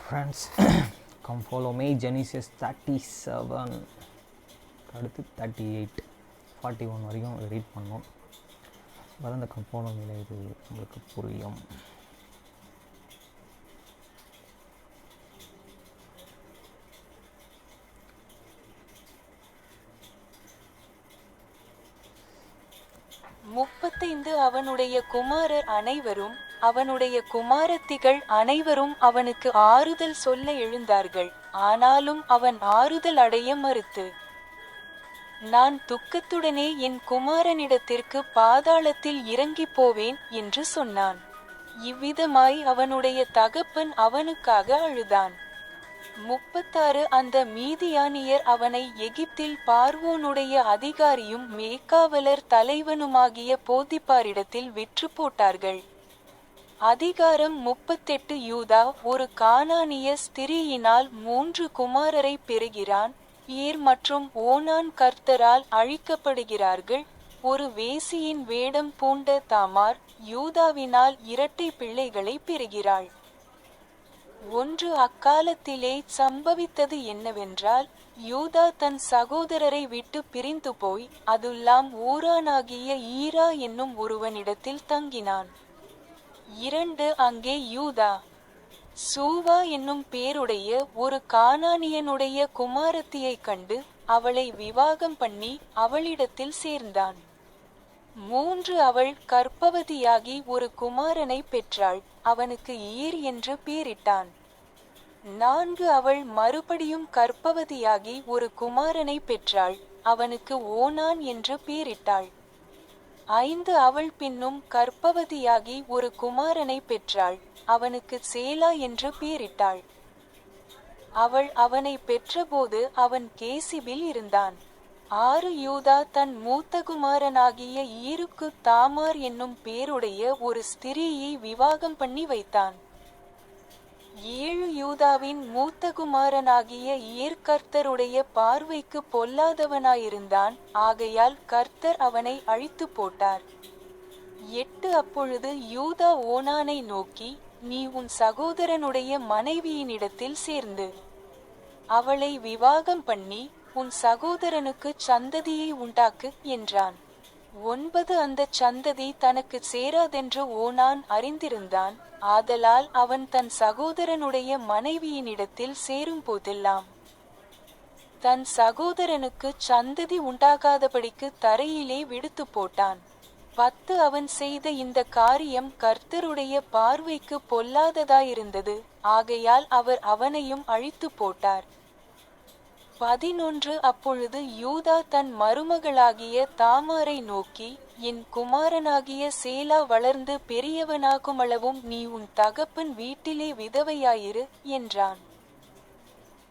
friends. Come follow me. Genesis 37 அடுத்து 38 41 வரைக்கும் read பண்ணோம். வர இந்த கம்போனமில் இது உங்களுக்கு புரியும். அவனுடைய குமாரர் அனைவரும் அவனுடைய குமாரத்திகள் அனைவரும் அவனுக்கு ஆறுதல் சொல்ல எழுந்தார்கள். ஆனாலும் அவன் ஆறுதல் அடைய மறுத்து, நான் துக்கத்துடனே என் குமாரனிடத்திற்கு பாதாளத்தில் இறங்கி போவேன் என்று சொன்னான். இவ்விதமாய் அவனுடைய தகப்பன் அவனுக்காக அழுதான். 36 அந்த மீதியானியர் அவனை எகிப்தில் பார்வோனுடைய அதிகாரியும் மேய்க்காவலர் தலைவனுமாகிய போத்திபாரிடத்தில் விற்று போட்டார்கள். அதிகாரம் 38 யூதா ஒரு கானானிய ஸ்திரீயினால் 3 குமாரரை பெறுகிறான். ஏர் மற்றும் ஓனான் கர்த்தரால் அழிக்கப்படுகிறார்கள். ஒரு வேசியின் வேடம் பூண்ட தாமார் யூதாவினால் 2 பிள்ளைகளை பெறுகிறாள். ஒன்று அக்காலத்திலே சம்பவித்தது என்னவென்றால், யூதா தன் சகோதரரை விட்டு பிரிந்து போய் அதுல்லாம் ஊரானாகிய ஈரா என்னும் ஒருவனிடத்தில் தங்கினான். 2 அங்கே யூதா சூவா என்னும் பேருடைய ஒரு கானானியனுடைய குமாரத்தியைக் கண்டு அவளை விவாகம் பண்ணி அவளிடத்தில் சேர்ந்தான். 3 அவள் கர்ப்பவதியாகி ஒரு குமாரனை பெற்றாள். அவனுக்கு ஈர் என்று பேரிட்டான். 4 அவள் மறுபடியும் கர்ப்பவதியாகி ஒரு குமாரனை பெற்றாள். அவனுக்கு ஓனான் என்று பேரிட்டாள். 5 அவள் பின்னும் கர்ப்பவதியாகி ஒரு குமாரனை பெற்றாள். அவனுக்கு சேலா என்று பேரிட்டாள். அவள் அவனை பெற்றபோது அவன் கேசிபில் இருந்தான். 6 யூதா தன் மூத்த குமாரனாகிய ஈருக்கு தாமார் என்னும் பேருடைய ஒரு ஸ்திரீயை விவாகம் பண்ணி வைத்தான். 7 யூதாவின் மூத்த குமாரனாகிய ஈர் கர்த்தருடைய பார்வைக்கு பொல்லாதவனாயிருந்தான். ஆகையால் கர்த்தர் அவனை அழித்து போட்டார். 8 அப்பொழுது யூதா ஓனானை நோக்கி, நீ உன் சகோதரனுடைய மனைவியினிடத்தில் சேர்ந்து அவளை விவாகம் பண்ணி உன் சகோதரனுக்கு சந்ததியை உண்டாக்கு என்றான். 9 அந்த சந்ததி தனக்கு சேராதென்று ஓனான் அறிந்திருந்தான். ஆதலால் அவன் தன் சகோதரனுடைய மனைவியினிடத்தில் சேரும் போதெல்லாம் தன் சகோதரனுக்கு சந்ததி உண்டாகாதபடிக்கு தரையிலே விடுத்து போட்டான். 10 அவன் செய்த இந்த காரியம் கர்த்தருடைய பார்வைக்கு பொல்லாததாயிருந்தது. ஆகையால் அவர் அவனையும் அழித்து போட்டார். 11 அப்பொழுது யூதா தன் மருமகளாகிய தாமாரை நோக்கி, என் குமாரனாகிய சேலா வளர்ந்து பெரியவனாகுமளவும் நீ உன் தகப்பன் வீட்டிலே விதவையாயிரு என்றான்.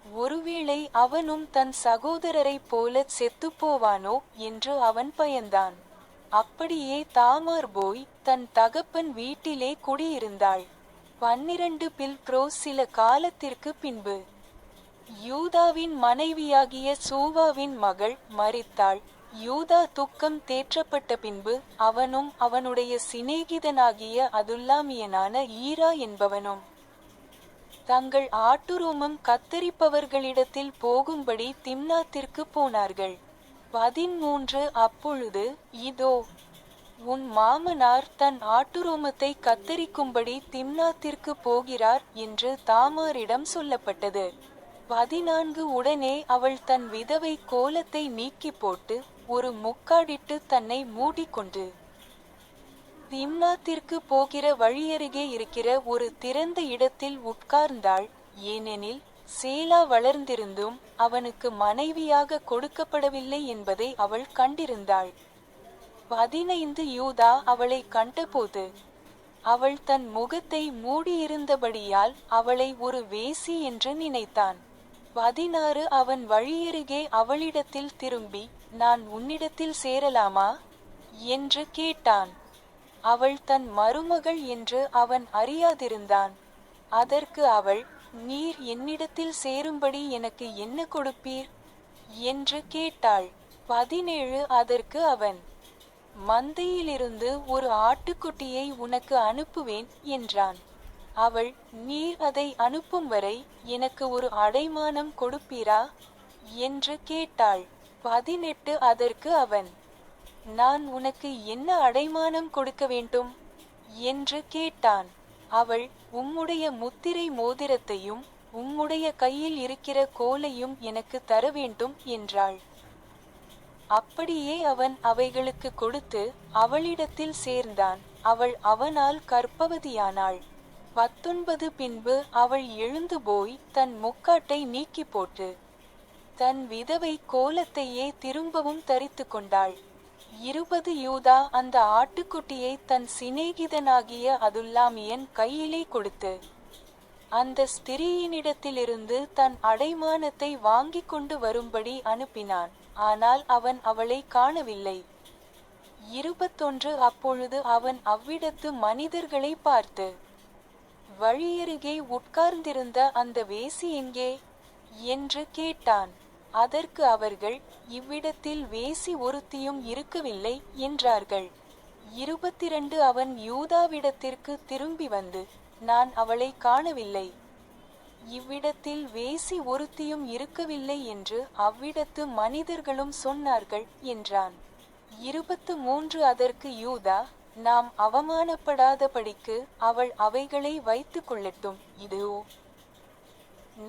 ஒருவேளை அவனும் தன் சகோதரரைப் போல செத்துப்போவானோ என்று அவன் பயந்தான். அப்படியே தாமார் போய் தன் தகப்பன் வீட்டிலே குடியிருந்தாள். 12 பில்க்ரோஸ் சில காலத்திற்கு பின்பு யூதாவின் மனைவியாகிய சூவாவின் மகள் மரித்தாள். யூதா துக்கம் தேற்றப்பட்ட பின்பு அவனும் அவனுடைய சிநேகிதனாகிய அதுல்லாமியனான ஈரா என்பவனும் தங்கள் ஆட்டுரோமம் கத்தரிப்பவர்களிடத்தில் போகும்படி திம்னாத்திற்கு போனார்கள். 13 அப்பொழுது, இதோ உன் மாமனார் தன் ஆட்டுரோமத்தை கத்தரிக்கும்படி திம்னாத்திற்கு போகிறார் என்று தாமாரிடம் சொல்லப்பட்டது. 14 உடனே அவள் தன் விதவை கோலத்தை நீக்கி போட்டு ஒரு முக்காடிட்டு தன்னை மூடிக்கொண்டு திம்னாத்திற்கு போகிற வழியருகே இருக்கிற ஒரு திறந்த இடத்தில் உட்கார்ந்தாள். ஏனெனில் சேலா வளர்ந்திருந்தும் அவனுக்கு மனைவியாக கொடுக்கப்படவில்லை என்பதை அவள் கண்டிருந்தாள். 15 யூதா அவளை கண்டபோது அவள் தன் முகத்தை மூடியிருந்தபடியால் அவளை ஒரு வேசி என்று நினைத்தான். 16 அவன் வழியருகே அவளிடத்தில் திரும்பி, நான் உன்னிடத்தில் சேரலாமா என்று கேட்டான். அவள் தன் மருமகள் என்று அவன் அறியாதிருந்தான். அதற்கு அவள், நீர் என்னிடத்தில் சேரும்படி எனக்கு என்ன கொடுப்பீர் என்று கேட்டாள். 17 அதற்கு அவன், மந்தையிலிருந்து ஒரு ஆட்டுக்குட்டியை உனக்கு அனுப்புவேன் என்றான். அவள், நீர் அதை அனுப்பும் வரை எனக்கு ஒரு அடைமானம் கொடுப்பீரா என்று கேட்டாள். 18 அதற்கு அவன், நான் உனக்கு என்ன அடைமானம் கொடுக்க வேண்டும் என்று கேட்டான். அவள், உம்முடைய முத்திரை மோதிரத்தையும் உம்முடைய கையில் இருக்கிற கோலையும் எனக்கு தர வேண்டும் என்றாள். அப்படியே அவன் அவைகளுக்கு கொடுத்து அவளிடத்தில் சேர்ந்தான். அவள் அவனால் கர்ப்பவதியானாள். 19 பின்பு அவள் எழுந்து போய் தன் முக்காட்டை நீக்கி போட்டு தன் விதவை கோலத்தையே திரும்பவும் தரித்து கொண்டாள். 20 யூதா அந்த ஆட்டுக்குட்டியை தன் சிநேகிதனாகிய அதுல்லாமியன் கையிலே கொடுத்து அந்த ஸ்திரீயினிடத்திலிருந்து தன் அடைமானத்தை வாங்கிக் கொண்டு வரும்படி அனுப்பினான். ஆனால் அவன் அவளை காணவில்லை. 21 அப்பொழுது அவன் அவ்விடத்து மனிதர்களை பார்த்து, வழியருகே உட்கார்ந்திருந்த அந்த வேசி எங்கே என்று கேட்டான். அதற்கு அவர்கள், இவ்விடத்தில் வேசி ஒருத்தியும் இருக்கவில்லை என்றார்கள். 22 அவன் யூதாவிடத்திற்கு திரும்பி வந்து, நான் அவளை காணவில்லை, இவ்விடத்தில் வேசி ஒருத்தியும் இருக்கவில்லை என்று அவ்விடத்து மனிதர்களும் சொன்னார்கள் என்றான். 23 அதற்கு யூதா, நாம் அவமானப்படாதபடிக்கு அவள் அவைகளை வைத்துக் கொள்ளட்டும். இதோ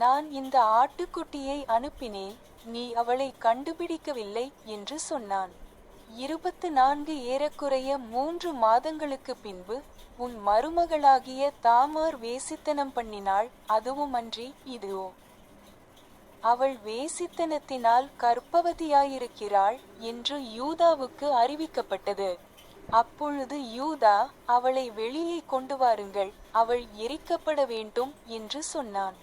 நான் இந்த ஆட்டுக்குட்டியை அனுப்பினேன், நீ அவளை கண்டுபிடிக்கவில்லை என்று சொன்னான். 24 ஏறக்குறைய 3 மாதங்களுக்கு பின்பு உன் மருமகளாகிய தாமார் வேசித்தனம் பண்ணினாள். அதுவுமன்றி இதோ அவள் வேசித்தனத்தினால் கர்ப்பவதியாயிருக்கிறாள் என்று யூதாவுக்கு அறிவிக்கப்பட்டது. அப்பொழுது யூதா, அவளை வெளியே கொண்டு வாருங்கள், அவள் எரிக்கப்பட வேண்டும் என்று சொன்னான்.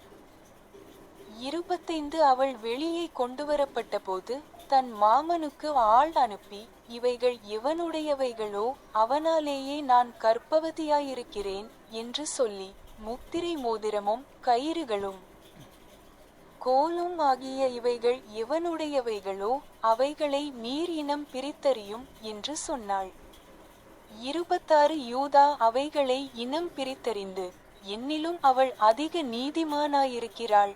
25 அவள் வெளியே கொண்டுவரப்பட்ட போது தன் மாமனுக்கு ஆள் அனுப்பி, இவைகள் எவனுடையவைகளோ அவனாலேயே நான் கர்ப்பவதியாயிருக்கிறேன் என்று சொல்லி, முத்திரை மோதிரமும் கயிறுகளும் கோலும் ஆகிய இவைகள் எவனுடையவைகளோ அவைகளை நீர் இனம் பிரித்தறியும் என்று சொன்னாள். 26 யூதா அவைகளை இனம் பிரித்தறிந்து, என்னிலும் அவள் அதிக நீதிமானாயிருக்கிறாள்,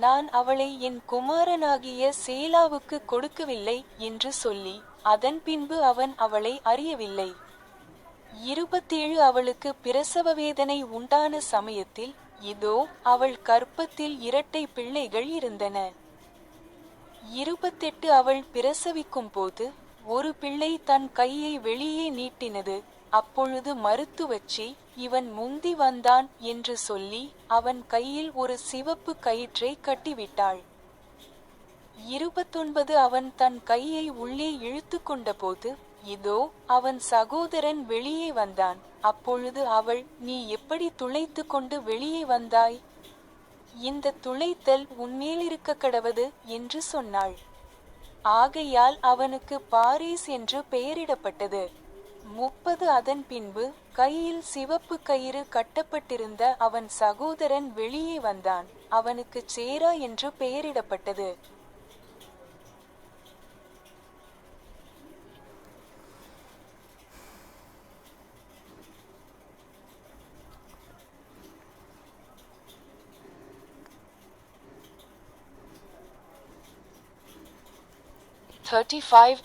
நான் அவளை என் குமாரனாகிய சேலாவுக்கு கொடுக்கவில்லை என்று சொல்லி, அதன் பின்பு அவன் அவளை அறியவில்லை. 27 அவளுக்கு பிரசவ வேதனை உண்டான சமயத்தில், இதோ அவள் கர்ப்பத்தில் 2 பிள்ளைகள் இருந்தன. 28 அவள் பிரசவிக்கும் போது ஒரு பிள்ளை தன் கையை வெளியே நீட்டினது. அப்பொழுது மருத்துவச்சி, இவன் முந்தி வந்தான் என்று சொல்லி அவன் கையில் ஒரு சிவப்பு கயிற்றை கட்டிவிட்டாள். 29 அவன் தன் கையை உள்ளே இழுத்து கொண்டபோது, இதோ அவன் சகோதரன் வெளியே வந்தான். அப்பொழுது அவள், நீ எப்படி துளைத்து கொண்டு வெளியே வந்தாய்? இந்த துளைத்தல் உன்மேலிருக்க கடவது என்று சொன்னாள். ஆகையால் அவனுக்கு பாரேஸ் என்று பெயரிடப்பட்டது. 30 அதன் பின்பு கையில் சிவப்பு கயிறு கட்டப்பட்டிருந்த அவன் சகோதரன் வெளியே வந்தான். அவனுக்கு சேரா என்று பெயரிடப்பட்டது.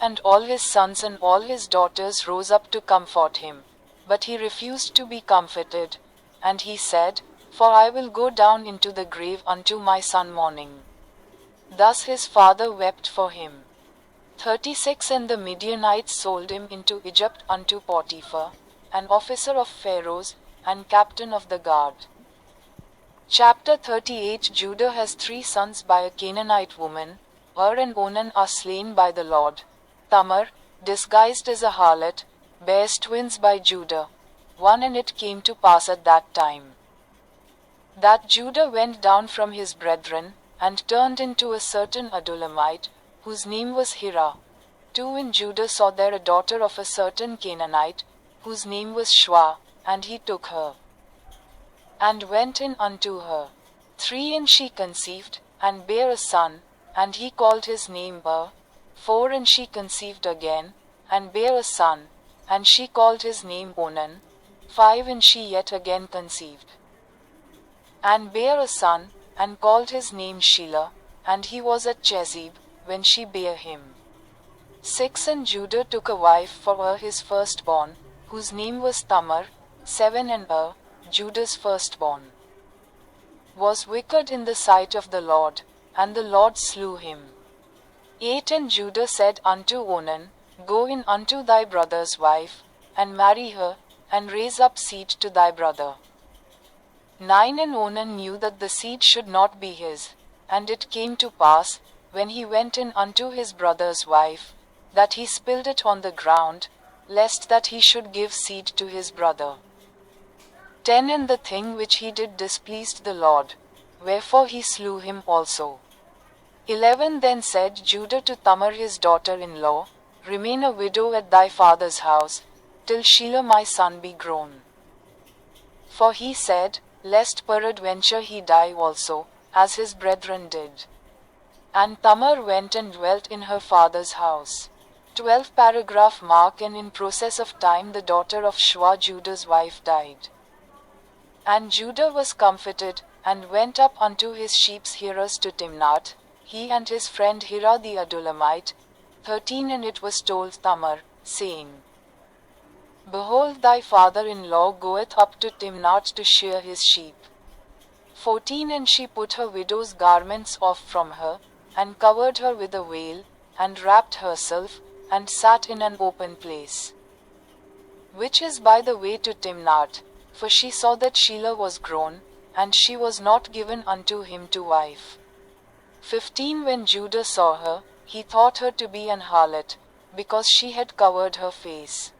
And all his sons and all his daughters rose up to comfort him. But he refused to be comforted. And he said, For I will go down into the grave unto my son mourning. Thus his father wept for him. 36 And the Midianites sold him into Egypt unto Potiphar, an officer of Pharaoh's, and captain of the guard. Chapter 38 Judah has 3 sons by a Canaanite woman. And Onan are slain by the Lord. Tamar, disguised as a harlot, bears twins by Judah. And it came to pass at that time that Judah went down from his brethren, and turned into a certain Adullamite, whose name was Hira. 2 And Judah saw there a daughter of a certain Canaanite, whose name was Shua, and he took her, and went in unto her. 3 And she conceived, and bare a son, and he called his name Er. 4 And she conceived again, and bare a son, and she called his name Onan. 5 And she yet again conceived, and bare a son, and called his name Shelah, and he was at Chezib, when she bare him. 6 And Judah took a wife for his firstborn, whose name was Tamar. 7 And Judah's firstborn, was wicked in the sight of the Lord, and the Lord slew him. 8 And Judah said unto Onan, Go in unto thy brother's wife, and marry her, and raise up seed to thy brother. 9 And Onan knew that the seed should not be his, and it came to pass, when he went in unto his brother's wife, that he spilled it on the ground, lest that he should give seed to his brother. 10 And the thing which he did displeased the Lord, wherefore he slew him also. 11 Then said Judah to Tamar his daughter-in-law, Remain a widow at thy father's house, till Shelah my son be grown. For he said, Lest peradventure he die also, as his brethren did. And Tamar went and dwelt in her father's house. 12 Paragraph mark And in process of time the daughter of Shua Judah's wife died. And Judah was comforted, and went up unto his sheep's hearers to Timnath, he and his friend Hira the Adullamite. 13 And it was told Tamar, saying, Behold, thy father-in-law goeth up to Timnath to shear his sheep. 14 And she put her widow's garments off from her, and covered her with a veil, and wrapped herself, and sat in an open place, which is by the way to Timnath, for she saw that Shelah was grown, and she was not given unto him to wife. 15 When Judah saw her, he thought her to be an harlot, because she had covered her face.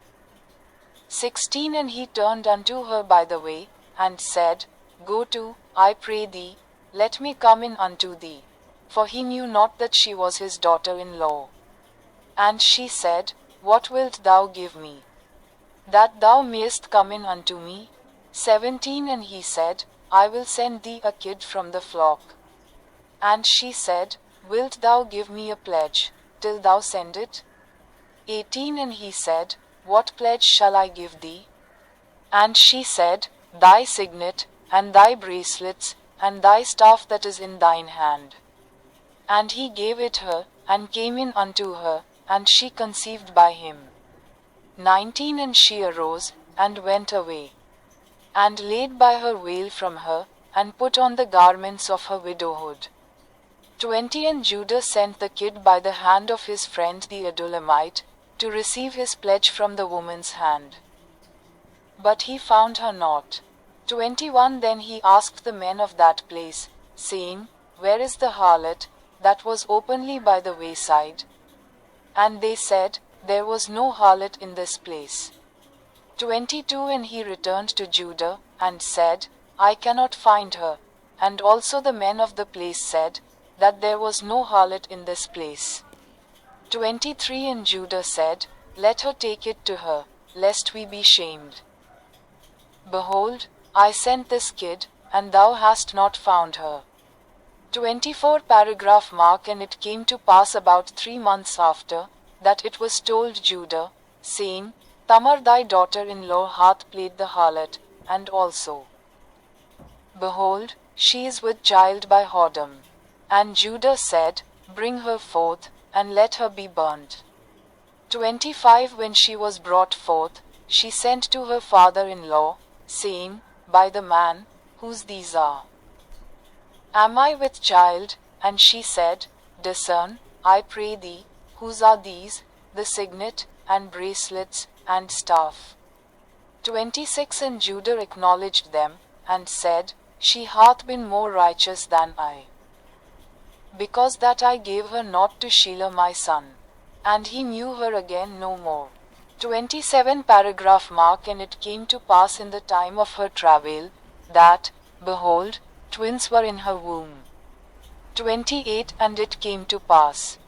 16 And he turned unto her by the way, and said, Go to, I pray thee, let me come in unto thee. For he knew not that she was his daughter-in-law. And she said, What wilt thou give me, that thou mayest come in unto me? 17 And he said, I will send thee a kid from the flock. And she said, Wilt thou give me a pledge, till thou send it? 18 And he said, What pledge shall I give thee? And she said, Thy signet, and thy bracelets, and thy staff that is in thine hand. And he gave it her, and came in unto her, and she conceived by him. 19 And she arose, and went away, and laid by her veil from her, and put on the garments of her widowhood. 20 And Judah sent the kid by the hand of his friend the Adullamite, to receive his pledge from the woman's hand. But he found her not. 21 Then he asked the men of that place, saying, Where is the harlot, that was openly by the wayside? And they said, There was no harlot in this place. 22 And he returned to Judah, and said, I cannot find her. And also the men of the place said, that there was no harlot in this place. 23 And Judah said, Let her take it to her, lest we be shamed. Behold, I sent this kid, and thou hast not found her. 24 Paragraph mark And it came to pass about 3 months after, that it was told Judah, saying, Tamar thy daughter-in-law hath played the harlot, and also, behold, she is with child by whoredom. And Judah said, Bring her forth, and let her be burnt. 25 When she was brought forth, she sent to her father-in-law, saying, By the man, whose these are, am I with child? And she said, Discern, I pray thee, whose are these, the signet, and bracelets, and staff. 26 And Judah acknowledged them, and said, She hath been more righteous than I, because that I gave her not to Shelah my son. And he knew her again no more. 27 Paragraph mark And it came to pass in the time of her travail, that, behold, twins were in her womb. 28 And it came to pass,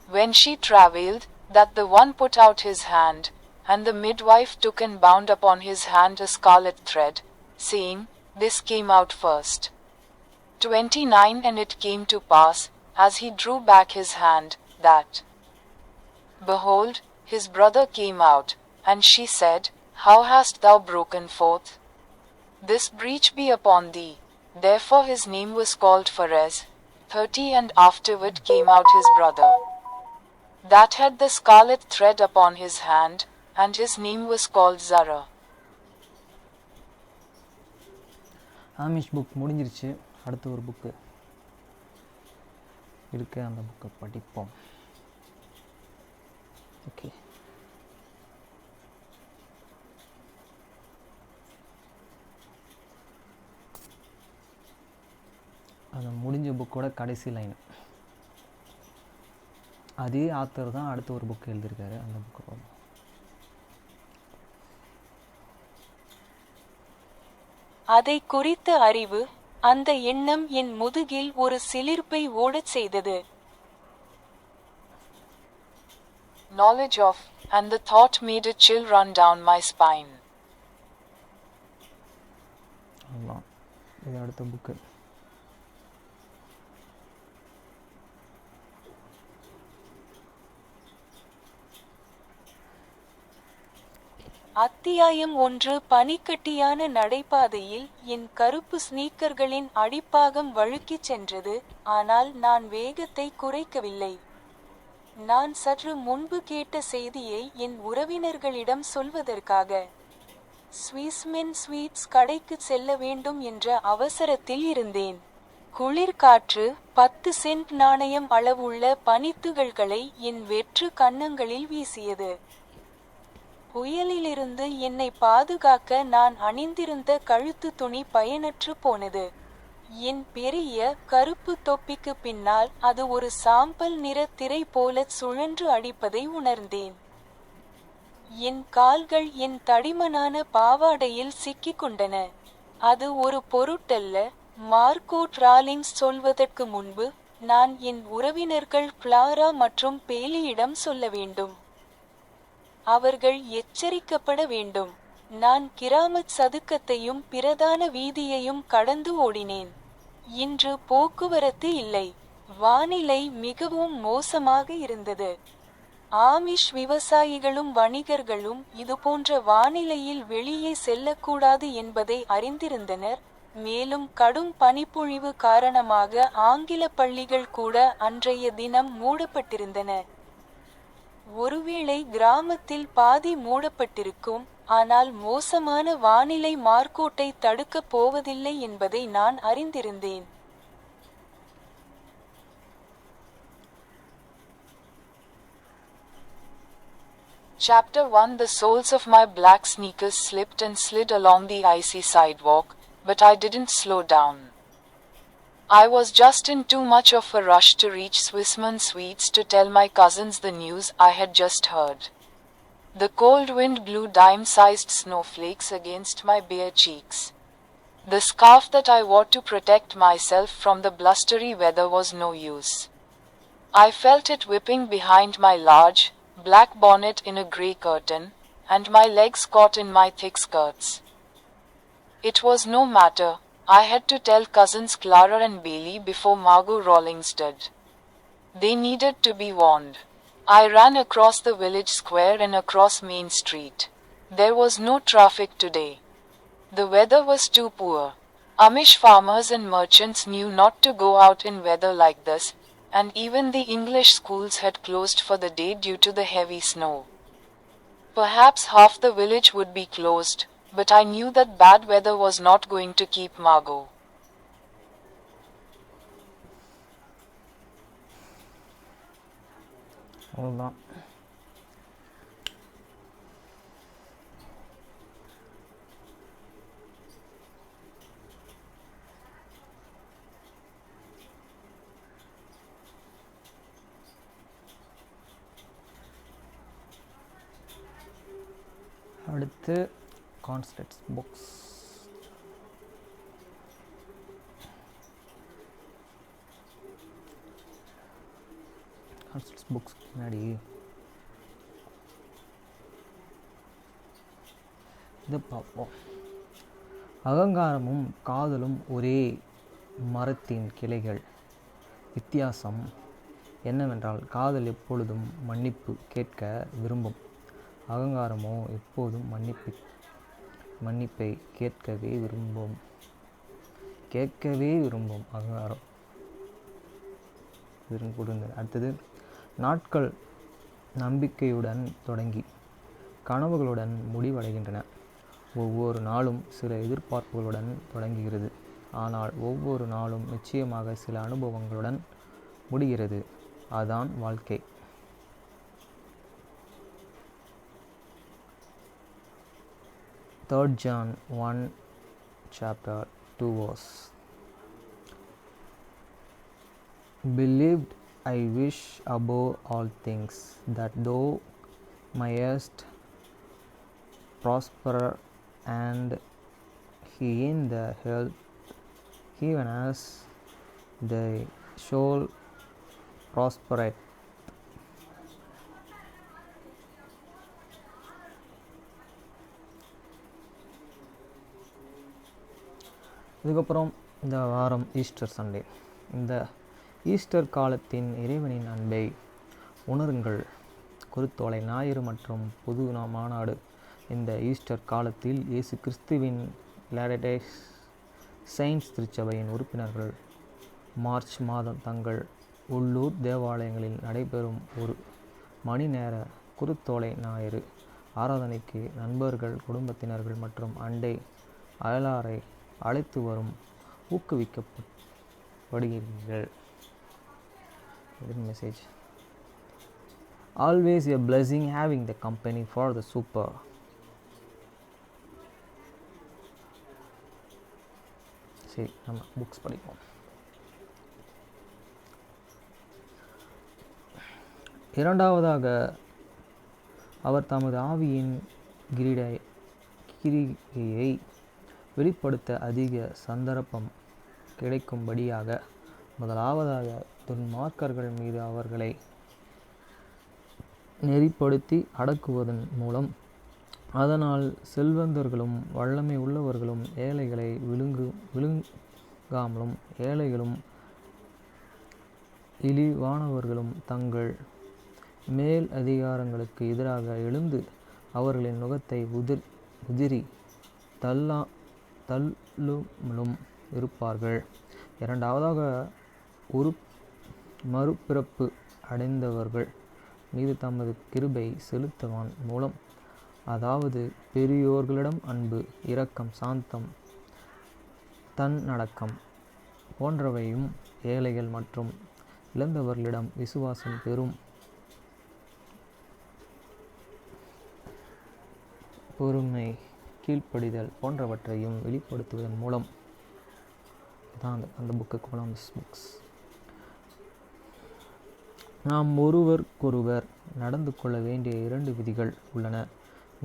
when she travailed, that the one put out his hand, and the midwife took and bound upon his hand a scarlet thread, saying, This came out first. 29 And it came to pass, as he drew back his hand, that, behold, his brother came out, and she said, How hast thou broken forth? This breach be upon thee. Therefore his name was called Pharez. 30 And afterward came out his brother, that had the scarlet thread upon his hand, and his name was called Zara. Amish book முடிஞ்சிருச்சு. அடுத்த ஒரு book இருக்கு, அந்த புக்கை படிப்போம். Okay, அந்த முடிஞ்ச புக்கோட கடைசி லைன் அதே ஆத்தர் தான் அடுத்த ஒரு புக் எழுதியிருக்காரு. அந்த புக்கு அதை குறித்த அறிவு, அந்த எண்ணம் என் முதுகில் ஒரு சிலிர்ப்பை ஓடச் செய்தது. Knowledge of, and the thought made a chill run down my spine. ஆமாம், இது அடுத்த புக்கு. அத்தியாயம் 1. பனிக்கட்டியான நடைபாதையில் என் கருப்பு ஸ்னீக்கர்களின் அடிப்பாகம் வழுக்கிச் சென்றது, ஆனால் நான் வேகத்தை குறைக்கவில்லை. நான் சற்று முன்பு கேட்ட செய்தியை என் உறவினர்களிடம் சொல்வதற்காக ஸ்விஸ்மென் ஸ்வீட்ஸ் கடைக்கு செல்ல வேண்டும் என்ற அவசரத்தில் இருந்தேன். குளிர்காற்று 10 சென்ட் நாணயம் அளவுள்ள பனித்துகள்களை என் வெற்று கன்னங்களில் வீசியது. புயலிலிருந்து என்னை பாதுகாக்க நான் அணிந்திருந்த கழுத்து துணி பயனற்று போனது. என் பெரிய கருப்பு தொப்பிக்கு பின்னால் அது ஒரு சாம்பல் நிற திரை போல சுழன்று அடிப்பதை உணர்ந்தேன். என் கால்கள் என் தடிமனான பாவாடையில் சிக்கிக் கொண்டன. அது ஒரு பொருட்டல்ல. மார்கோட் ராலிங்ஸ் சொல்வதற்கு முன்பு நான் என் உறவினர்கள் கிளாரா மற்றும் பேலியிடம் சொல்ல வேண்டும். அவர்கள் எச்சரிக்கப்பட வேண்டும். நான் கிராமத் சதுக்கத்தையும் பிரதான வீதியையும் கடந்து ஓடினேன். இன்று போக்குவரத்து இல்லை. வானிலை மிகவும் மோசமாக இருந்தது. ஆமிஷ் விவசாயிகளும் வணிகர்களும் இதுபோன்ற வானிலையில் வெளியே செல்லக்கூடாது என்பதை அறிந்திருந்தனர். மேலும் கடும் பனிப்பொழிவு காரணமாக ஆங்கில பள்ளிகள் கூட அன்றைய தினம் மூடப்பட்டிருந்தன. ஒருவேளை கிராமத்தில் பாதி மூடப்பட்டிருக்கும், ஆனால் மோசமான வானிலை மார்கோட்டை தடுக்கப் போவதில்லை என்பதை நான் அறிந்திருந்தேன். Chapter 1. The soles of my black sneakers slipped and slid along the icy sidewalk, but I didn't slow down. I was just in too much of a rush to reach Swissman Sweets to tell my cousins the news I had just heard. The cold wind blew dime-sized snowflakes against my bare cheeks. The scarf that I wore to protect myself from the blustery weather was no use. I felt it whipping behind my large, black bonnet in a grey curtain, and my legs caught in my thick skirts. It was no matter. I had to tell cousins Clara and Bailey before Margot Rawlings did. They needed to be warned. I ran across the village square and across Main Street. There was no traffic today. The weather was too poor. Amish farmers and merchants knew not to go out in weather like this, and even the English schools had closed for the day due to the heavy snow. Perhaps half the village would be closed, but I knew that bad weather was not going to keep Margot. அவ்வளோதான். அடுத்து constants books. Constants books முன்னாடி இதை பார்ப்போம். அகங்காரமும் காதலும் ஒரே மரத்தின் கிளைகள். வித்தியாசம் என்னவென்றால் காதல் எப்பொழுதும் மன்னிப்பு கேட்க விரும்பும். அகங்காரமோ எப்போதும் மன்னிப்பை கேட்கவே விரும்பும் அகங்காரம் கொடுங்க. அடுத்தது, நாட்கள் நம்பிக்கையுடன் தொடங்கி கனவுகளுடன் முடிவடைகின்றன. ஒவ்வொரு நாளும் சில எதிர்பார்ப்புகளுடன் தொடங்குகிறது, ஆனால் ஒவ்வொரு நாளும் நிச்சயமாக சில அனுபவங்களுடன் முடிகிறது. அதான் வாழ்க்கை. Third John 1 chapter 2 verse. Believed I wish above all things that thou mayest prosper and he in the health even as thy soul prospereth. இதுக்கப்புறம் இந்த வாரம் ஈஸ்டர் சண்டே. இந்த ஈஸ்டர் காலத்தின் இறைவனின் அன்பை உணருங்கள். குருத்தோலை ஞாயிறு மற்றும் பொது மாநாடு. இந்த ஈஸ்டர் காலத்தில் இயேசு கிறிஸ்துவின் லேட்டர்-டே செயின்ட்ஸ் திருச்சபையின் உறுப்பினர்கள் மார்ச் மாதம் தங்கள் உள்ளூர் தேவாலயங்களில் நடைபெறும் ஒரு மணி நேர குருத்தோலை ஞாயிறு ஆராதனைக்கு நண்பர்கள், குடும்பத்தினர்கள் மற்றும் அண்டை அயலாரை அழைத்து வரும் ஊக்குவிக்கப்படுகிறீர்கள். Message: always a blessing having the company for the super. சரி, நம்ம புக்ஸ் படிப்போம். இரண்டாவதாக, அவர் தமது ஆவியின் கிரிகையை வெளிப்படுத்த அதிக சந்தர்ப்பம் கிடைக்கும்படியாக, முதலாவதாக துன்மார்க்கர்கள் மீது அவர்களை நெறிப்படுத்தி அடக்குவதன் மூலம், அதனால் செல்வந்தர்களும் வல்லமை உள்ளவர்களும் ஏழைகளை விழுங்காமலும் ஏழைகளும் இழிவானவர்களும் தங்கள் மேல் அதிகாரங்களுக்கு எதிராக எழுந்து அவர்களின் நுகத்தை உதிரி தள்ளுமலும் இருப்பார்கள். இரண்டாவதாக, ஒரு மறுபிறப்பு அடைந்தவர்கள் மீது தமது கிருபை செலுத்துவதன் மூலம், அதாவது பெரியோர்களிடம் அன்பு, இரக்கம், சாந்தம், தன்னடக்கம் போன்றவையும், ஏழைகள் மற்றும் இழந்தவர்களிடம் விசுவாசம், பெரும் பொறுமை, கீழ்ப்படிதல் போன்றவற்றையும் வெளிப்படுத்துவதன் மூலம் தான் அந்த புக்கு கொலம்பஸ் புக்ஸ். நாம் ஒருவருக்கொருவர் நடந்து கொள்ள வேண்டிய 2 விதிகள் உள்ளன: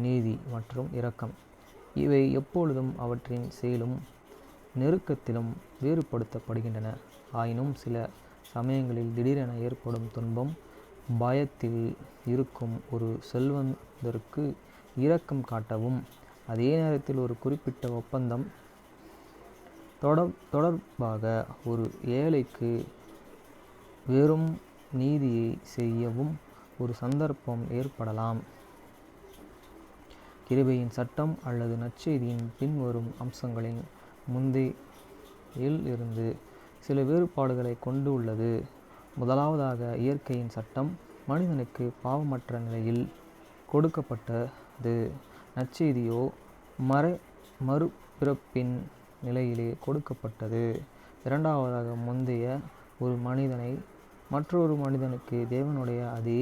நீதி மற்றும் இரக்கம். இவை எப்பொழுதும் அவற்றின் செயலும் நெருக்கத்திலும் வேறுபடுத்தப்படுகின்றன. ஆயினும் சில சமயங்களில் திடீரென ஏற்படும் துன்பம், பயத்தில் இருக்கும் ஒரு செல்வந்தருக்கு இரக்கம் காட்டவும், அதே நேரத்தில் ஒரு குறிப்பிட்ட ஒப்பந்தம் தொடர்பாக ஒரு ஏழைக்கு வெறும் நீதியை செய்யவும் ஒரு சந்தர்ப்பம் ஏற்படலாம். கிருபையின் சட்டம் அல்லது நற்செய்தியின் பின்வரும் அம்சங்களின் முந்தையில் இருந்து சில வேறுபாடுகளை கொண்டு உள்ளது. முதலாவதாக, இயற்கையின் சட்டம் மனிதனுக்கு பாவமற்ற நிலையில் கொடுக்கப்பட்டது. நற்செய்தியோ மறுபிறப்பின் நிலையிலே கொடுக்கப்பட்டது. இரண்டாவதாக, முந்தைய ஒரு மனிதனை மற்றொரு மனிதனுக்கு தேவனுடைய அதே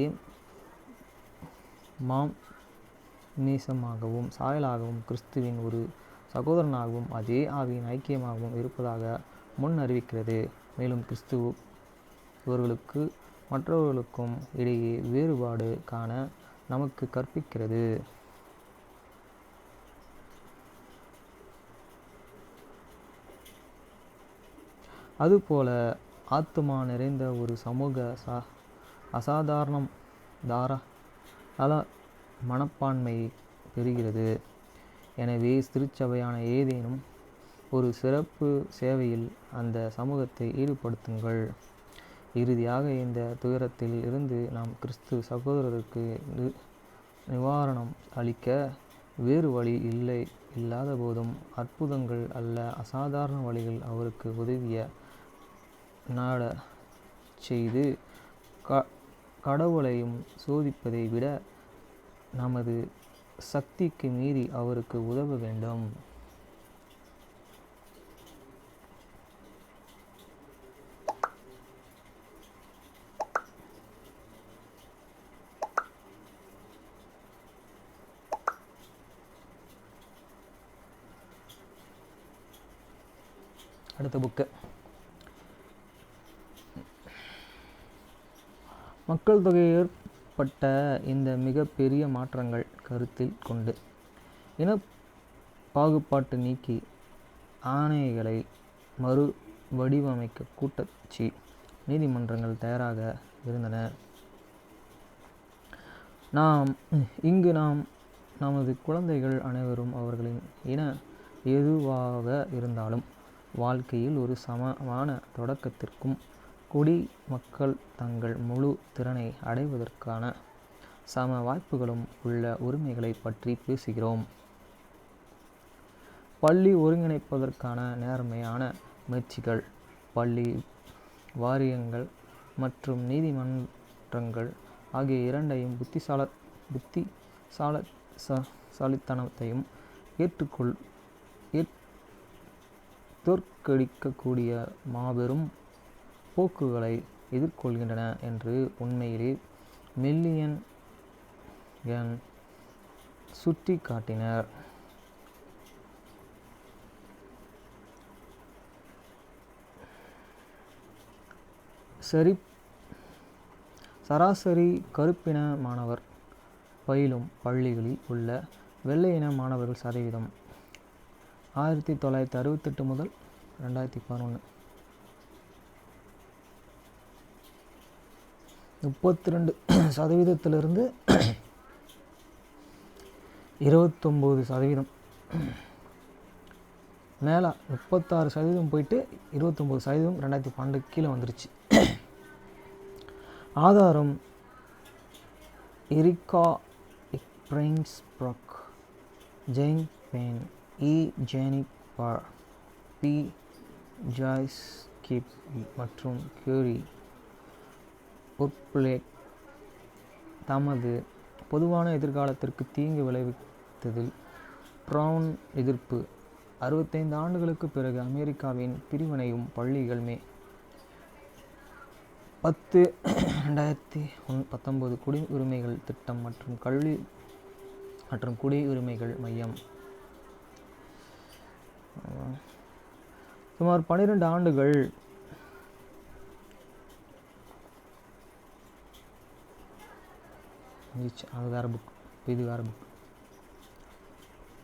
மாமிசமாகவும் சாயலாகவும், கிறிஸ்துவின் ஒரு சகோதரனாகவும் அதே ஆவியின் ஐக்கியமாகவும் இருப்பதாக முன் அறிவிக்கிறது. மேலும் கிறிஸ்து இவர்களுக்கு மற்றவர்களுக்கும் இடையே வேறுபாடு காண நமக்கு கற்பிக்கிறது. அதுபோல ஆத்துமா நிறைந்த ஒரு சமூக அசாதாரண மனப்பான்மை பெறுகிறது. எனவே திருச்சபையான ஏதேனும் ஒரு சிறப்பு சேவையில் அந்த சமூகத்தை ஈடுபடுத்துங்கள். இறுதியாக, இந்த துயரத்தில் இருந்து நாம் கிறிஸ்து சகோதரருக்கு நிவாரணம் அளிக்க வேறு வழி இல்லாத போதும் அற்புதங்கள் அல்ல அசாதாரண வழிகள் அவருக்கு உதவிய நாட செய்து கடவுளையும் சோதிப்பதை விட நமது சக்திக்கு மீறி அவருக்கு உதவ வேண்டும். அடுத்த புக்கு மக்கள் தொகையில் ஏற்பட்ட இந்த மிகப்பெரிய மாற்றங்கள் கருத்தில் கொண்டு இன பாகுபாட்டு நீக்கி ஆணைகளை மறு வடிவமைக்க கூட்டாட்சி நீதிமன்றங்கள் தயாராக இருந்தன. நாம் நமது குழந்தைகள் அனைவரும் அவர்களின் இன எதுவாக இருந்தாலும் வாழ்க்கையில் ஒரு சமமான தொடக்கத்திற்கும் குடிமக்கள் தங்கள் முழு திறனை அடைவதற்கான சம வாய்ப்புகளும் உள்ள உரிமைகளை பற்றி பேசுகிறோம். பள்ளி ஒருங்கிணைப்பதற்கான நேர்மையான முயற்சிகள் பள்ளி வாரியங்கள் மற்றும் நீதிமன்றங்கள் ஆகிய இரண்டையும் புத்திசாலித்தனத்தையும் தோற்கடிக்கக்கூடிய மாபெரும் போக்குகளை எதிர்கொள்கின்றன என்று உண்மையிலே மில்லியன் சுட்டி காட்டினர். சராசரி கருப்பின மாணவர் பயிலும் பள்ளிகளில் உள்ள வெள்ளையின மாணவர்கள் சதவீதம் 1968 முதல் 2011 32% 29% மேலே 36% போயிட்டு 29% 2012 கீழே வந்துருச்சு. ஆதாரம் எரிக்கா பிரைன்ஸ்ப்ரக், ஜெயின் பெயின், ஜேனிக் பார், பி ஜாய்ஸ் கிப் மற்றும் கியூரி உட்பிளேக் தமது பொதுவான எதிர்காலத்திற்கு தீங்கு விளைவித்ததில் ப்ரவுன் எதிர்ப்பு 65 ஆண்டுகளுக்கு பிறகு அமெரிக்காவின் பிரிவினையும் பள்ளிகள் மே 10, 2019 குடியுரிமைகள் திட்டம் மற்றும் கல்வி மற்றும் குடியுரிமைகள் மையம் சுமார் 12 ஆண்டுகள்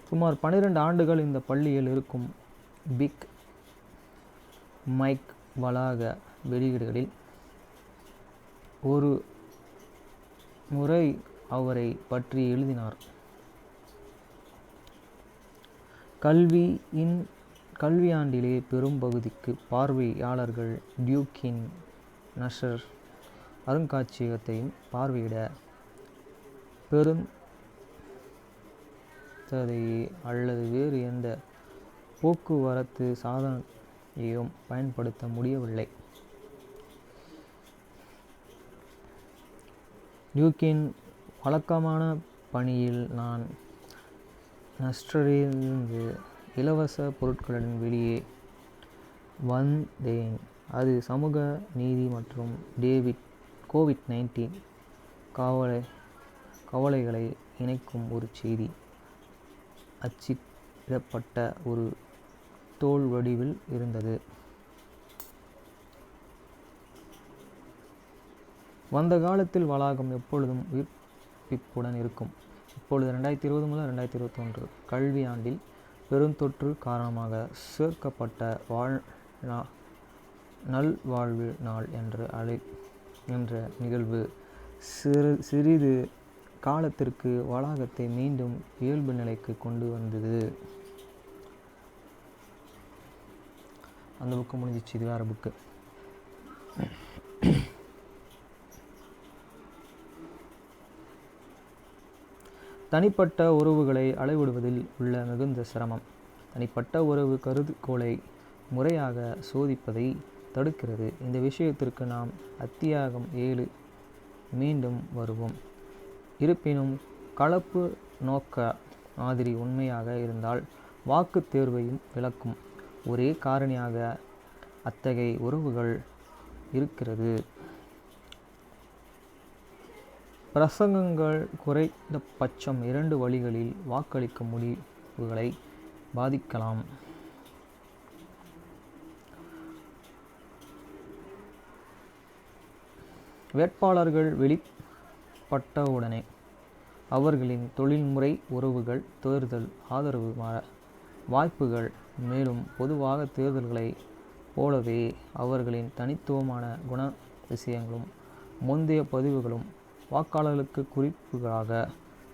சுமார் 12 ஆண்டுகள் இந்த பள்ளியில் இருக்கும் பிக் மைக் வளாக வெளியீடுகளில் ஒரு முறை அவரை பற்றி எழுதினார். கல்வியாண்டிலே பெரும் பகுதிக்கு பார்வையாளர்கள் டியூக்கின் நஷர் அருங்காட்சியகத்தையும் பார்வையிட பெருந்ததையே அல்லது வேறு எந்த போக்குவரத்து சாதனையையும் பயன்படுத்த முடியவில்லை. டியூக்கின் வழக்கமான பணியில் நான் நஸ்டரிலிருந்து இலவச பொருட்களுடன் வெளியே வந்தேன். அது சமூக நீதி மற்றும் கோவிட்-19 கவலைகளை இணைக்கும் ஒரு செய்தி அச்சிடப்பட்ட ஒரு தோல் வடிவில் இருந்தது. வந்த காலத்தில் வளாகம் எப்பொழுதும் உயிர்ப்பிப்புடன் இருக்கும். இப்பொழுது 2020 முதல் 2021 கல்வியாண்டில் பெருந்தொற்று காரணமாக சேர்க்கப்பட்ட நல்வாழ்வு நாள் என்ற நிகழ்வு சிறிது காலத்திற்கு வளாகத்தை மீண்டும் இயல்பு நிலைக்கு கொண்டு வந்தது. அந்த புக்கு முடிஞ்சிச்சு. இது வேறு புக்கு. தனிப்பட்ட உறவுகளை அளவிடுவதில் உள்ள மிகுந்த சிரமம். தனிப்பட்ட உறவு கருதுகோளை முறையாக சோதிப்பதை தடுக்கிறது. இந்த விஷயத்திற்கு நாம் அத்தியாயம் 7 மீண்டும் வருவோம். இருப்பினும் கலப்பு நோக்க மாதிரி உண்மையாக இருந்தால் வாக்கு தேர்வையும் விளக்கும் ஒரே காரணியாக அத்தகைய உறவுகள் இருக்கிறது. பிரசங்கங்கள் குறைந்தபட்சம் 2 வழிகளில் வாக்களிக்கும் முடிவுகளை பாதிக்கலாம். வேட்பாளர்கள் வெளிப்பட்டவுடனே அவர்களின் தொழில்முறை உறவுகள் தேர்தல் ஆதரவு வாய்ப்புகள், மேலும் பொதுவாக தேர்தல்களைப் போலவே அவர்களின் தனித்துவமான குணாதிசயங்களும் முந்தைய பதிவுகளும் வாக்காளர்களுக்கு குறிப்புகளாக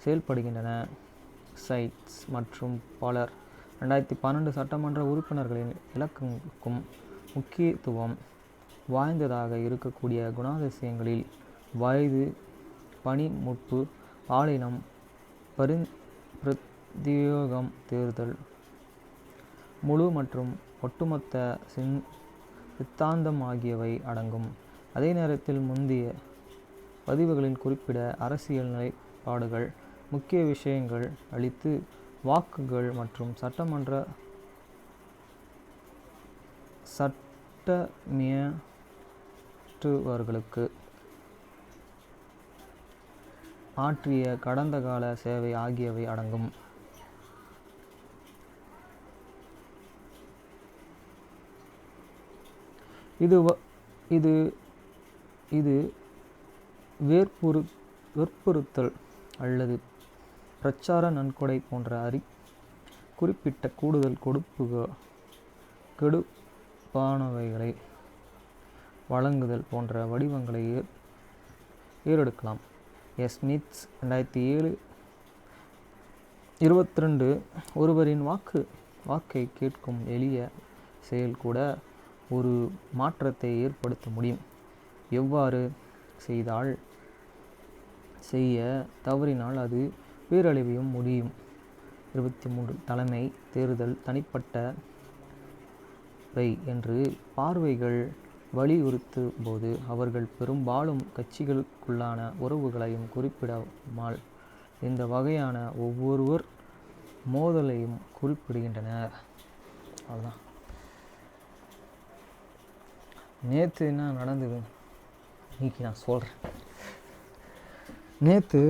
செயல்படுகின்றன. சைட்ஸ் மற்றும் பலர் 2012 சட்டமன்ற உறுப்பினர்களின் இலக்குக்கும் முக்கியத்துவம் வாய்ந்ததாக இருக்கக்கூடிய குணாதிசயங்களில் வயது, பணிமுட்பு, பாலினம், பிரத்யேகம், தேர்தல், முழு மற்றும் ஒட்டுமொத்த சித்தாந்தம் ஆகியவை அடங்கும். அதே நேரத்தில் முந்தைய பதிவுகளில் குறிப்பிட அரசியல் நிலைப்பாடுகள் முக்கிய விஷயங்கள் அளித்து வாக்குகள் மற்றும் சட்டமியற்றுபவர்களுக்கு ஆற்றிய கடந்த கால சேவை ஆகியவை அடங்கும். இது வேற்புறுத்தல் அல்லது பிரச்சார நன்கொடை போன்ற குறிப்பிட்ட கூடுதல் கெடுப்பானவைகளை வழங்குதல் போன்ற வடிவங்களை ஏறெடுக்கலாம். ஸ்மித்ஸ் 2007-22 ஒருவரின் வாக்கை கேட்கும் எளிய செயல் கூட ஒரு மாற்றத்தை ஏற்படுத்த முடியும். எவ்வாறு செய்ய தவறினால் அது பேரழிவையும் முடியும். 23 தலைமை தேர்தல் தனிப்பட்டவை என்று பார்வைகள் வலியுறுத்தும் போது அவர்கள் பெரும்பாலும் கட்சிகளுக்குள்ளான உறவுகளையும் குறிப்பிடாமல் இந்த வகையான ஒவ்வொருவர் மோதலையும் குறிப்பிடுகின்றனர். அதுதான் நேற்று என்ன நடந்தது இன்னைக்கு நான் சொல்கிறேன். நேற்று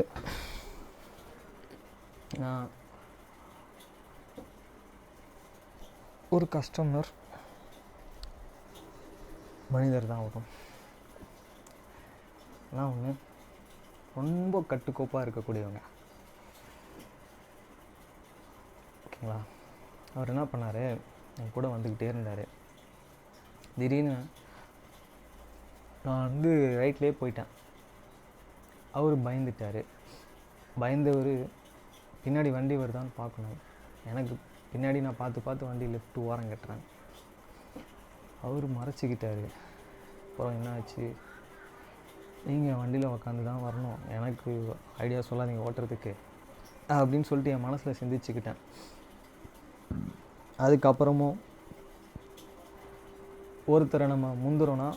நான் ஒரு கஸ்டமர் மனிதர் தான் வரும். நான் ஒன்று ரொம்ப கட்டுக்கோப்பாக இருக்கக்கூடியவங்க. ஓகேங்களா? அவர் என்ன பண்ணார், என் கூட வந்துக்கிட்டே இருந்தார். திடீர்னு நான் ரைட்லேயே போயிட்டேன். அவர் பயந்துட்டார். பயந்தவர் பின்னாடி வண்டி வருதான்னு பார்க்கணும். எனக்கு பின்னாடி நான் பார்த்து வண்டி லெஃப்ட் ஓரம் கட்டுறேன். அவர் மறைச்சிக்கிட்டார். அப்புறம் என்ன ஆச்சு, நீங்கள் வண்டியில் உக்காந்து தான் வரணும், எனக்கு ஐடியா சொல்லாதீங்க ஓட்டுறதுக்கு அப்படின்னு சொல்லிட்டு என் மனசில் சிந்திச்சுக்கிட்டேன். அதுக்கப்புறமும் ஒருத்தரை நம்ம முந்துறோன்னா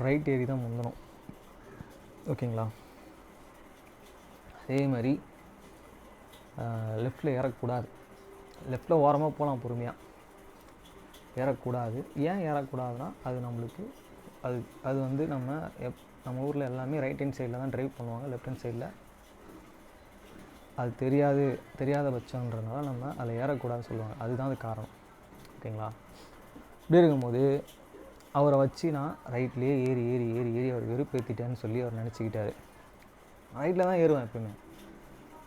ரைட் ஏறி தான் முந்தணும். ஓகேங்களா? அதே மாதிரி லெஃப்டில் ஏறக்கூடாது. லெஃப்டில் ஓரமாக போகலாம், பொறுமையாக ஏறக்கூடாது. ஏன் ஏறக்கூடாதுன்னா அது நம்மளுக்கு அது நம்ம ஊரில் எல்லாமே ரைட் ஹேண்ட் சைடில் தான் ட்ரைவ் பண்ணுவாங்க. லெஃப்ட் ஹேண்ட் சைடில் அது தெரியாத பட்சன்றதுனால நம்ம அதில் ஏறக்கூடாதுன்னு சொல்லுவாங்க. அதுதான் அது காரணம். ஓகேங்களா? இப்படி இருக்கும்போது அவரை வச்சு நான் ரைட்லேயே ஏறி அவர் வெறுப்பேற்றிட்டேன்னு சொல்லி அவர் நினச்சிக்கிட்டாரு. ரைட்டில் தான் ஏறுவேன் எப்பவுமே.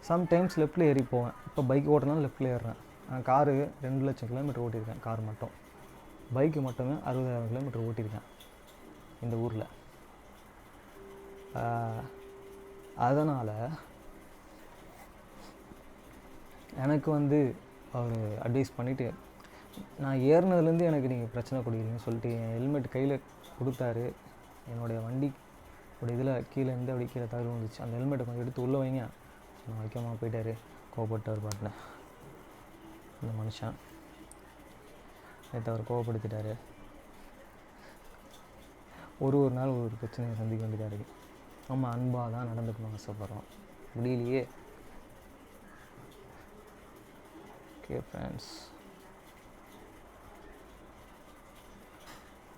சம்டைம்ஸ் லெஃப்ட்டில் ஏறி போவேன். இப்போ பைக் ஓட்டினாலும் லெஃப்ட்டில் ஏறுறேன். நான் காரு 2 லட்சம் கிலோமீட்டர் ஓட்டியிருக்கேன். கார் மட்டும். பைக்கு மட்டுமே 60,000 கிலோமீட்டர் ஓட்டியிருக்கேன் இந்த ஊரில். அதனால் எனக்கு அவர் அட்வைஸ் பண்ணிவிட்டு நான் ஏறினதுலேருந்து எனக்கு நீங்கள் பிரச்சனை கொடுக்குறீங்கன்னு சொல்லிட்டு என் ஹெல்மெட் கையில் கொடுத்தாரு. என்னுடைய வண்டியோட இதில் கீழே அப்படி கீழே தவறு வந்துச்சு. அந்த ஹெல்மெட்டை கொஞ்சம் எடுத்து உள்ளே வைங்க, நான் வைக்காமல் போயிட்டார். கோவப்பட்டவர் பாட்டில் இந்த மனுஷன் நேற்று அவர் கோவப்படுத்திட்டாரு. ஒரு நாள் ஒரு பிரச்சனையை சந்திக்க வேண்டியதாக இருக்குது. நம்ம அன்பாக தான் நடந்துக்கணும் ஆசைப்படுறோம், முடியலையே. ஓகே ஃப்ரெண்ட்ஸ்,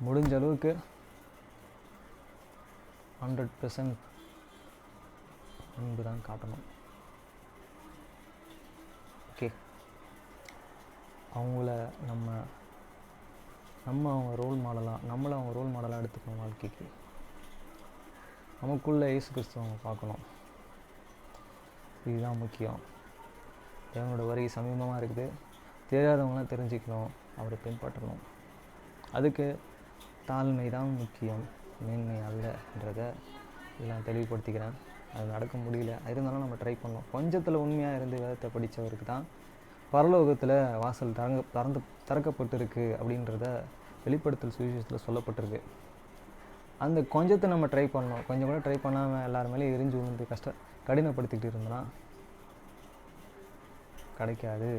முடிஞ்ச அளவுக்கு 100% அன்பு தான் காட்டணும். ஓகே, அவங்கள நம்ம அவங்க ரோல் மாடலாக, நம்மளை அவங்க ரோல் மாடலாக எடுத்துக்கணும். வாழ்க்கைக்கு நமக்குள்ளே இயேசு கிறிஸ்துவ பார்க்கணும். இதுதான் முக்கியம். தேவனோட வருகை சமீபமாக இருக்குது. தெரியாதவங்களாம் தெரிஞ்சுக்கணும், அவரை பின்பற்றணும். அதுக்கு தாழ்மை தான் முக்கியம், மேன்மை அல்லன்றதை எல்லாம் தெளிவுபடுத்திக்கிறேன். அது நடக்க முடியல, இருந்தாலும் நம்ம ட்ரை பண்ணோம். கொஞ்சத்தில் உண்மையாக இருந்து வேதத்தை படித்தவருக்கு தான் பரலோகத்தில் வாசல் திறக்கப்பட்டிருக்கு அப்படின்றத வெளிப்படுத்தல் சுவிசேஷத்தில் சொல்லப்பட்டிருக்கு. அந்த கொஞ்சத்தை நம்ம ட்ரை பண்ணோம். கொஞ்சம் கூட ட்ரை பண்ணாமல் எல்லாருமேலே எரிஞ்சு விழுந்து கடினப்படுத்திக்கிட்டு இருந்தோன்னா கிடைக்காது.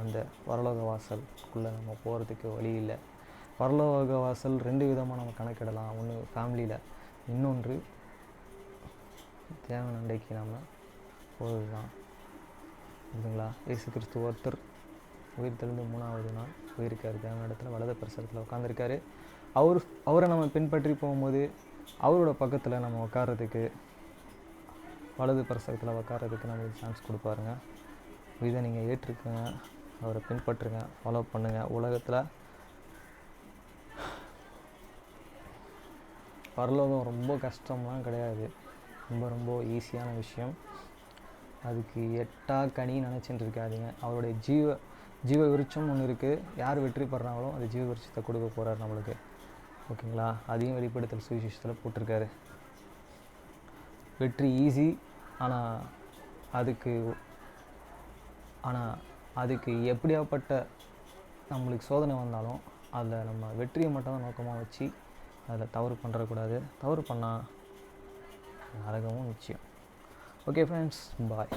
அந்த பரலோக வாசலுக்குள்ளே நம்ம போகிறதுக்கு வழி இல்லை. பரலோக வாசல் 2 விதமாக நம்ம கணக்கிடலாம். ஒன்று ஃபேமிலியில், இன்னொன்று தேவன் அண்டைக்கு நம்ம போகிறது தான். புரியுதுங்களா? இயேசு கிறிஸ்து ஒருத்தர் உயிர் தெளிந்து 3ஆவது நாள் போயிருக்காரு. தேவன் இடத்துல வலது பிரசரத்தில் உட்காந்துருக்காரு. அவரை நம்ம பின்பற்றி போகும்போது அவரோட பக்கத்தில் நம்ம உட்கார்றதுக்கு, வலது பிரசரத்தில் உட்கார்றதுக்கு நம்மளுக்கு சான்ஸ் கொடுப்பாருங்க. இதை நீங்கள் ஏற்றுக்குங்க, அவரை பின்பற்றுங்க, ஃபாலோ பண்ணுங்கள். உலகத்தில் பரலோகம் ரொம்ப கஷ்டம்லாம் கிடையாது, ரொம்ப ஈஸியான விஷயம். அதுக்கு எட்டா கனி நினச்சிட்டு இருக்காதீங்க. அவருடைய ஜீவ விருட்சம் ஒன்று இருக்குது. யார் வெற்றி பெறாங்களோ அந்த ஜீவ விருட்சத்தை கொடுக்க போகிறார் நம்மளுக்கு. ஓகேங்களா? அதையும் வெளிப்படுத்தல் சுவிசேஷத்தில் போட்டிருக்காரு. வெற்றி ஈஸி, ஆனால் அதுக்கு எப்படியாப்பட்ட நம்மளுக்கு சோதனை வந்தாலும் அதில் நம்ம வெற்றியை மட்டும் தான் நோக்கமாக வச்சு அதில் தவறு பண்ணுறக்கூடாது. தவறு பண்ணால் நரகமும் நிச்சயம். ஓகே ஃப்ரெண்ட்ஸ், பாய்.